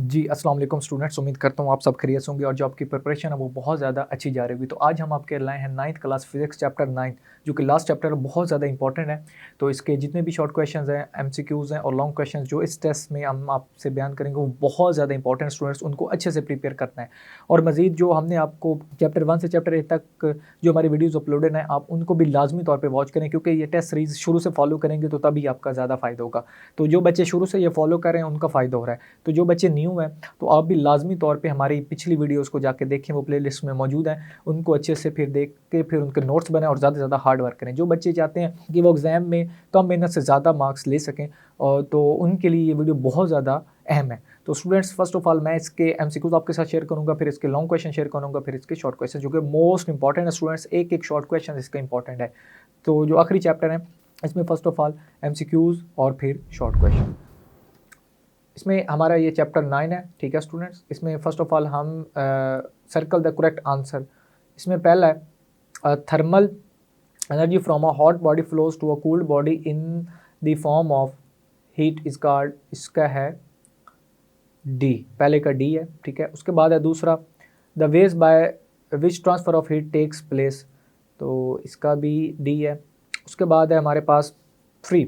जी, अस्सलाम वालेकुम स्टूडेंट्स। उम्मीद करता हूँ आप सब खैरियत से होंगे और जो आपकी प्रिपरेशन है वो बहुत ज़्यादा अच्छी जा रही होगी। तो आज हम आपके लाए हैं 9th क्लास फिज़िक्स चैप्टर 9 जो कि लास्ट चैप्टर बहुत ज़्यादा इंपॉर्टेंट है। तो इसके जितने भी शॉर्ट क्वेश्चंस हैं, एमसीक्यूज़ हैं और लॉन्ग क्वेश्चंस जो इस टेस्ट में हम आपसे बयान करेंगे वो बहुत ज़्यादा इंपॉर्टेंट स्टूडेंट्स उनको अच्छे से प्रिपेयर करना है। और मज़ीद जो हमने आपको चैप्टर 1 से चैप्टर 8 तक जो हमारी वीडियोज़ अपलोडेड हैं आप उनको भी लाज़मी तौर पर वॉच करें, क्योंकि ये टेस्ट सीरीज़ शुरू से फॉलो करेंगे तो तभी आपका ज़्यादा फ़ायदा होगा। तो जो बच्चे शुरू से ये फॉलो कर रहे हैं उनका फ़ायदा हो रहा है। तो जो बच्चे न्यू हैं तो आप भी लाज़मी तौर पे हमारी पिछली वीडियोज़ को जाके देखें, वो प्लेलिस्ट में मौजूद हैं। उनको अच्छे से फिर देख के फिर उनके नोट्स बनाएँ और ज़्यादा से ज़्यादा हार्ड वर्क करें। जो बच्चे चाहते हैं कि वो एग्ज़ाम में कम मेहनत से ज़्यादा मार्क्स ले सकें और तो उनके लिए ये वीडियो बहुत ज़्यादा अहम है। तो स्टूडेंट्स, फर्स्ट ऑफ ऑल मैं इसके एमसीक्यूज़ आपके साथ शेयर करूँगा, फिर इसके लॉन्ग क्वेश्चन शेयर करूँगा, फिर इसके शॉर्ट क्वेश्चन जो कि मोस्ट इंपॉर्टेंट है स्टूडेंट्स। एक-एक शॉर्ट क्वेश्चन इसका इंपॉर्टेंट है। तो जो आखिरी चैप्टर है इसमें फर्स्ट ऑफ ऑल एमसीक्यूज़ और फिर शॉर्ट क्वेश्चन। इसमें हमारा ये चैप्टर 9 है, ठीक है स्टूडेंट्स। इसमें फ़र्स्ट ऑफ़ ऑल हम सर्कल द करेक्ट आंसर। इसमें पहला है thermal energy from a hot body flows to a cooled body in the form of heat is called, इसका है डी, पहले का डी है, ठीक है। उसके बाद है दूसरा the ways by which transfer of heat takes place, तो इसका भी डी है। उसके बाद है हमारे पास free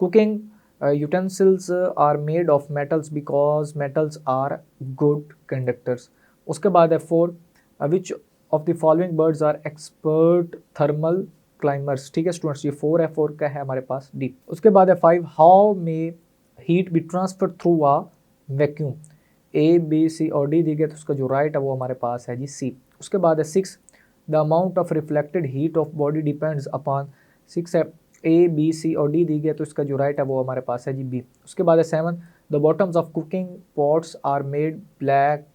cooking utensils are made of metals because metals are good conductors। उसके बाद है 4 which of the following birds are expert thermal climbers, ठीक है स्टूडेंट्स, ये 4 है, 4 का है हमारे पास डी। उसके बाद है 5 how may heat be transferred through a vacuum, A B C और डी दी गई तो उसका जो राइट है वो हमारे पास है जी सी। उसके बाद है 6 the amount of reflected heat of body depends upon, 6 है, ए बी सी और डी दी गई तो इसका जो राइट है वो हमारे पास है जी बी। उसके बाद है 7 the bottoms of cooking pots are made black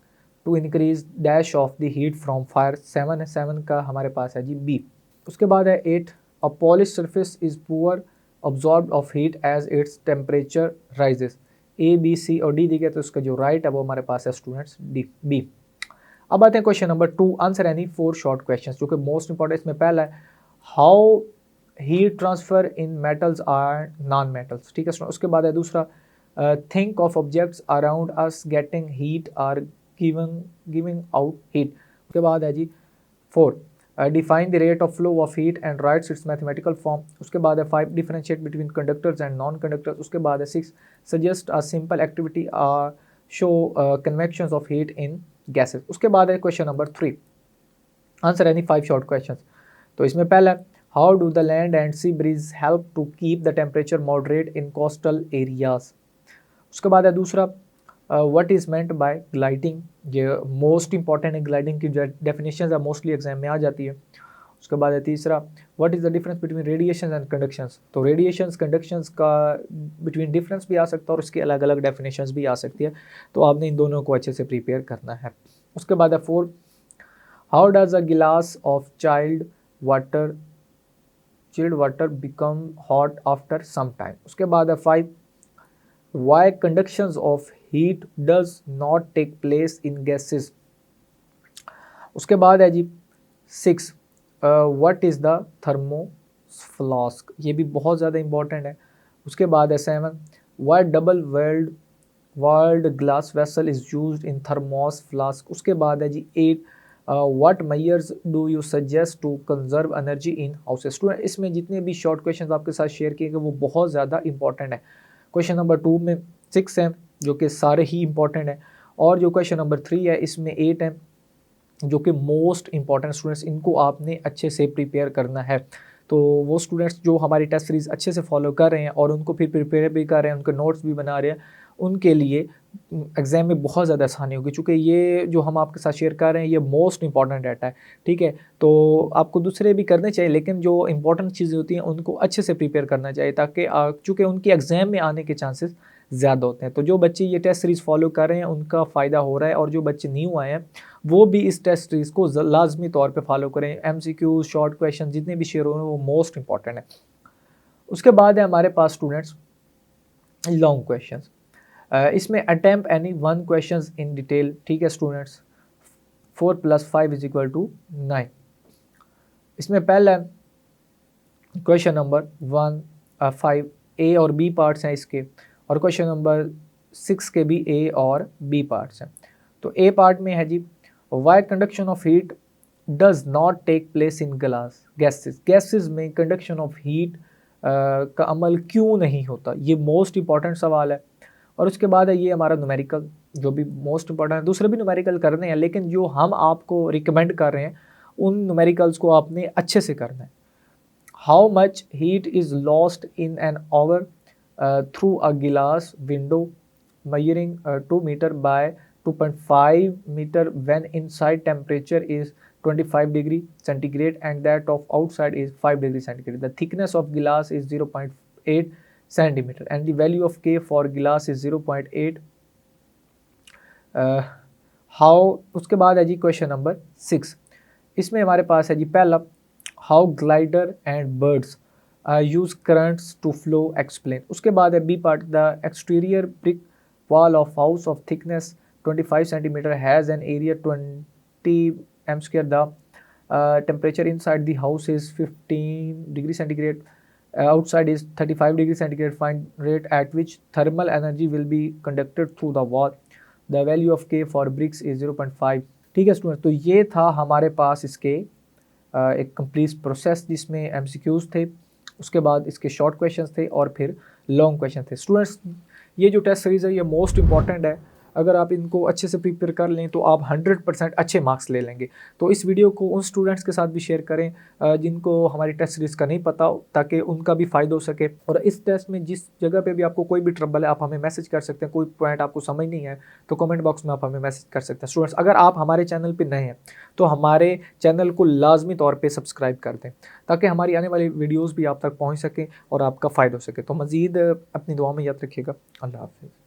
to increase dash of the heat from fire, 7 है, 7 का हमारे पास है जी बी। उसके बाद है 8 a polish surface is poor absorbed of heat as its temperature rises, A B C और D दी गई तो इसका जो राइट है वो हमारे पास है स्टूडेंट्स डी बी। अब आते हैं question number 2, answer any 4 short questions जो कि मोस्ट इंपॉर्टेंट। इसमें पहला है how heat transfer in metals are non metals, ठीक है। उसके बाद है दूसरा think of objects around us getting heat are giving out heat. उसके बाद है जी 4 define the rate of flow of heat and writes its mathematical form. उसके बाद है 5 differentiate between conductors and non conductors. उसके बाद है 6 suggest a simple activity show convection of heat in gases. उसके बाद है question number 3, answer any 5 short question. तो इसमें पहला how do the land and sea breeze help to keep the temperature moderate in coastal areas. उसके बाद है दूसरा what is meant by gliding, ये मोस्ट इंपॉर्टेंट है, ग्लाइडिंग की डेफिनेशन है मोस्टली एग्जाम में आ जाती है। उसके बाद है तीसरा what is the difference between radiation and conductions, तो रेडिएशंस कंडक्शंस का बिटवीन डिफरेंस भी आ सकता है और इसकी अलग अलग डेफिनेशंस भी आ सकती है, तो आपने इन दोनों को अच्छे से प्रिपेयर करना है। उसके बाद है 4 how does a glass of chilled water become hot after some time. उसके बाद है 5 why conductions of heat does not take place in gases. उसके बाद है G 6 what is the thermoflask, ये भी बहुत ज़्यादा इंपॉर्टेंट है। उसके बाद है 7 why double walled glass vessel is used in thermos flask. उसके बाद है जी 8 what measures do you suggest to conserve energy in houses. Student, इसमें जितने भी शॉर्ट क्वेश्चन आपके साथ शेयर किए गए वो बहुत ज़्यादा इंपॉर्टेंट है। क्वेश्चन नंबर 2 में 6 है जो कि सारे ही इंपॉर्टेंट है, और जो क्वेश्चन नंबर 3 है इसमें 8 है जो कि मोस्ट इंपॉर्टेंट स्टूडेंट्स, इनको आपने अच्छे से प्रिपेयर करना है। तो वो स्टूडेंट्स जो हमारी टेस्ट सीरीज़ अच्छे से फॉलो कर रहे हैं और उनको फिर प्रिपेयर भी कर रहे हैं, उनके नोट्स भी बना रहे हैं, उनके लिए एग्ज़ाम में बहुत ज़्यादा आसानी होगी, चूँकि ये जो हम आपके साथ शेयर कर रहे हैं ये मोस्ट इंपॉर्टेंट डाटा है, ठीक है। तो आपको दूसरे भी करने चाहिए, लेकिन जो इंपॉर्टेंट चीज़ें होती हैं उनको अच्छे से प्रिपेयर करना चाहिए, ताकि चूँकि उनकी एग्ज़ाम में आने के चांसेस ज़्यादा होते हैं। तो जो बच्चे ये टेस्ट सीरीज़ फॉलो कर रहे हैं उनका फ़ायदा हो रहा है, और जो बच्चे न्यू आए हैं वो भी इस टेस्ट सीरीज़ को लाजमी तौर पे फॉलो करें। एमसीक्यू शॉर्ट क्वेश्चन जितने भी शेयर हो रहे हैं वो मोस्ट इंपॉर्टेंट है। उसके बाद है हमारे पास स्टूडेंट्स लॉन्ग क्वेश्चंस। इसमें attempt any 1 questions in detail, ठीक है स्टूडेंट्स। 4 + 5 = 9। इसमें पहला क्वेश्चन नंबर 1 5 ए और बी पार्ट्स हैं इसके, और क्वेश्चन नंबर 6 के भी ए और बी पार्ट्स हैं। तो ए पार्ट में है G, why conduction of heat does not take place in glass gases. Gases में कंडक्शन ऑफ हीट का अमल क्यों नहीं होता, ये मोस्ट इंपॉर्टेंट सवाल है। और उसके बाद है ये हमारा न्यूमेरिकल, जो भी मोस्ट इंपॉर्टेंट है। दूसरे भी न्यूमेरिकल करने हैं, लेकिन जो हम आपको रिकमेंड कर रहे हैं उन न्यूमेरिकल्स को आपने अच्छे से करना है। How much heat is lost in an hour through a गिलास window measuring 2 meter by 2.5 meter when inside temperature is 25 degree centigrade and that of outside is 5 degree centigrade. The thickness of glass is 0.8 centimeter and the value of K for glass is 0.8. How, उसके बाद है जी question number 6। इसमें हमारे पास है जी पहला, how glider and birds use currents to flow explain. उसके बाद है B part, the exterior brick wall of house of thickness 25 centimeter has an area 20 m square. The temperature inside the house is 15 degree centigrade, outside is 35 degree centigrade. Find rate at which thermal energy will be conducted through the wall. The value of K for bricks is 0.5. ठीक है student, तो ये था हमारे पास इसके एक complete process जिसमें MCQs थे, उसके बाद इसके शॉर्ट क्वेश्चंस थे और फिर लॉन्ग क्वेश्चन थे। स्टूडेंट्स, ये जो टेस्ट सीरीज़ है ये मोस्ट इंपॉर्टेंट है। अगर आप इनको अच्छे से प्रिपेयर कर लें तो आप 100% अच्छे मार्क्स ले लेंगे। तो इस वीडियो को उन स्टूडेंट्स के साथ भी शेयर करें जिनको हमारी टेस्ट सीरीज़ का नहीं पता हो, ताकि उनका भी फ़ायदा हो सके। और इस टेस्ट में जिस जगह पे भी आपको कोई भी ट्रबल है, आप हमें मैसेज कर सकते हैं। कोई पॉइंट आपको समझ नहीं है तो कमेंट बॉक्स में आप हमें मैसेज कर सकते हैं। स्टूडेंट्स, अगर आप हमारे चैनल पर नए हैं तो हमारे चैनल को लाजमी तौर पर सब्सक्राइब कर दें, ताकि हमारी आने वाली वीडियोज़ भी आप तक पहुँच सकें और आपका फ़ायदा हो सके। तो मज़ीद अपनी दुआ में याद रखिएगा। अल्लाह हाफ़िज़।